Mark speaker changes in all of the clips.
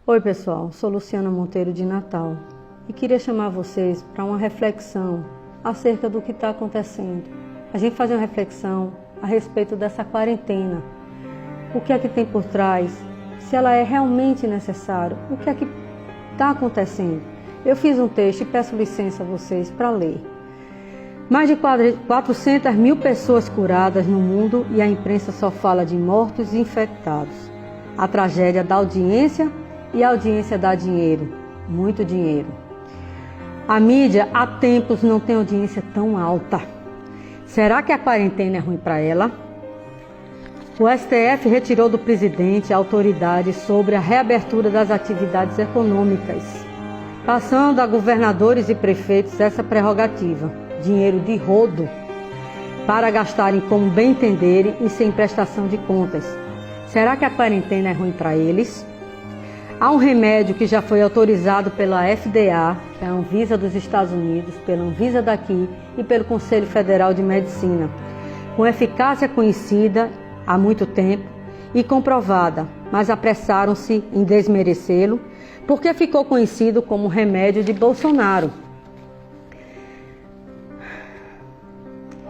Speaker 1: Oi pessoal, sou Luciana Monteiro de Natal e queria chamar vocês para uma reflexão acerca do que está acontecendo. A gente faz uma reflexão a respeito dessa quarentena. O que é que tem por trás? Se ela é realmente necessária? O que é que está acontecendo? Eu fiz um texto e peço licença a vocês para ler. Mais de 400 mil pessoas curadas no mundo e a imprensa só fala de mortos e infectados. A tragédia da audiência e a audiência dá dinheiro, muito dinheiro. A mídia há tempos não tem audiência tão alta. Será que a quarentena é ruim para ela? O STF retirou do presidente a autoridade sobre a reabertura das atividades econômicas, passando a governadores e prefeitos essa prerrogativa, dinheiro de rodo, para gastarem como bem entenderem e sem prestação de contas. Será que a quarentena é ruim para eles? Há um remédio que já foi autorizado pela FDA, que é a Anvisa dos Estados Unidos, pela Anvisa daqui e pelo Conselho Federal de Medicina, com eficácia conhecida há muito tempo e comprovada, mas apressaram-se em desmerecê-lo, porque ficou conhecido como remédio de Bolsonaro.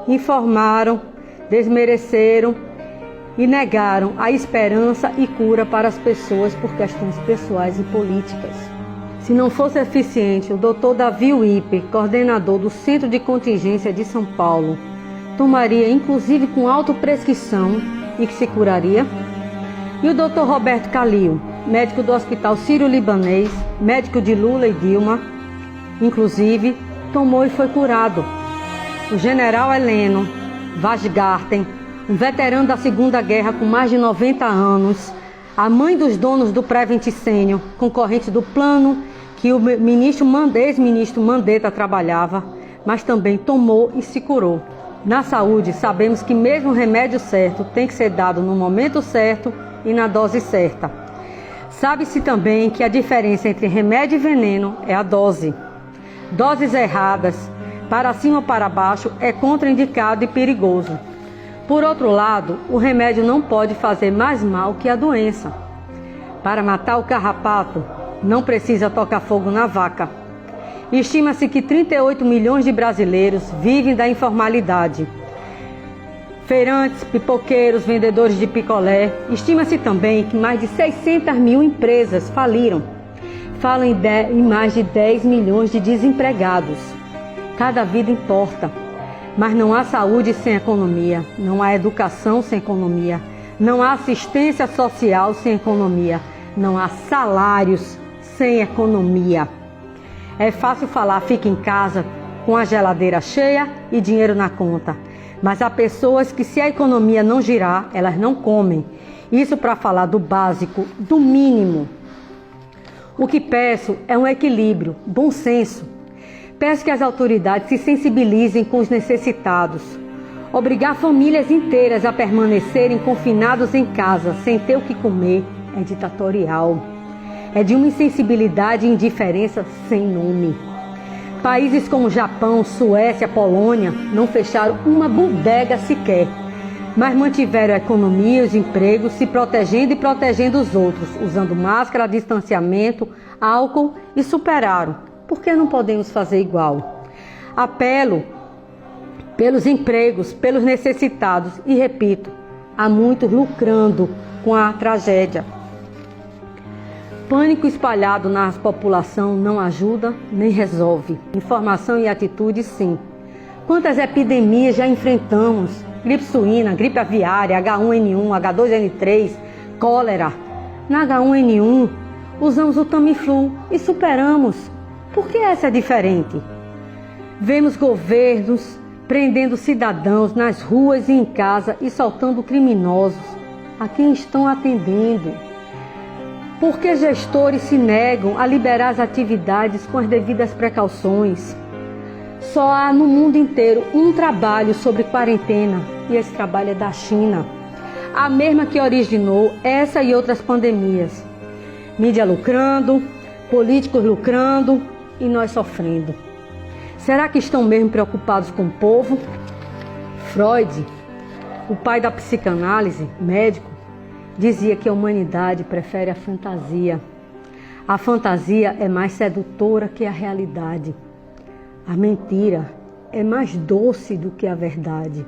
Speaker 1: Informaram, desmereceram e negaram a esperança e cura para as pessoas por questões pessoais e políticas. Se não fosse eficiente, o Dr. Davi Wipper, coordenador do Centro de Contingência de São Paulo, tomaria inclusive com autoprescrição e que se curaria? E o Dr. Roberto Calil, médico do Hospital Sírio-Libanês, médico de Lula e Dilma, inclusive, tomou e foi curado. O general Heleno Wajgarten, um veterano da Segunda Guerra com mais de 90 anos, a mãe dos donos do Prevent Senior, concorrente do plano que o ex-ministro Mandetta trabalhava, mas também tomou e se curou. Na saúde, sabemos que mesmo o remédio certo tem que ser dado no momento certo e na dose certa. Sabe-se também que a diferença entre remédio e veneno é a dose. Doses erradas, para cima ou para baixo, é contraindicado e perigoso. Por outro lado, o remédio não pode fazer mais mal que a doença. Para matar o carrapato, não precisa tocar fogo na vaca. Estima-se que 38 milhões de brasileiros vivem da informalidade. Feirantes, pipoqueiros, vendedores de picolé. Estima-se também que mais de 600 mil empresas faliram. Falam em mais de 10 milhões de desempregados. Cada vida importa. Mas não há saúde sem economia, não há educação sem economia, não há assistência social sem economia, não há salários sem economia. É fácil falar, fica em casa com a geladeira cheia e dinheiro na conta. Mas há pessoas que, se a economia não girar, elas não comem. Isso para falar do básico, do mínimo. O que peço é um equilíbrio, bom senso. Peço que as autoridades se sensibilizem com os necessitados. Obrigar famílias inteiras a permanecerem confinados em casa sem ter o que comer é ditatorial. É de uma insensibilidade e indiferença sem nome. Países como Japão, Suécia, Polônia não fecharam uma bodega sequer, mas mantiveram a economia e os empregos, se protegendo e protegendo os outros, usando máscara, distanciamento, álcool e superaram. Por que não podemos fazer igual? Apelo pelos empregos, pelos necessitados e, repito, há muitos lucrando com a tragédia. Pânico espalhado na população não ajuda nem resolve. Informação e atitude, sim. Quantas epidemias já enfrentamos? Gripe suína, gripe aviária, H1N1, H2N3, cólera. Na H1N1, usamos o Tamiflu e superamos. Por que essa é diferente? Vemos governos prendendo cidadãos nas ruas e em casa e soltando criminosos a quem estão atendendo. Por que gestores se negam a liberar as atividades com as devidas precauções? Só há no mundo inteiro um trabalho sobre quarentena e esse trabalho é da China, a mesma que originou essa e outras pandemias. Mídia lucrando, políticos lucrando e nós sofrendo. Será que estão mesmo preocupados com o povo? Freud, o pai da psicanálise, médico, dizia que a humanidade prefere a fantasia. A fantasia é mais sedutora que a realidade. A mentira é mais doce do que a verdade.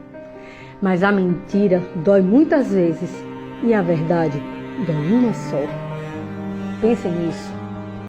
Speaker 1: Mas a mentira dói muitas vezes e a verdade dói uma só. Pensem nisso.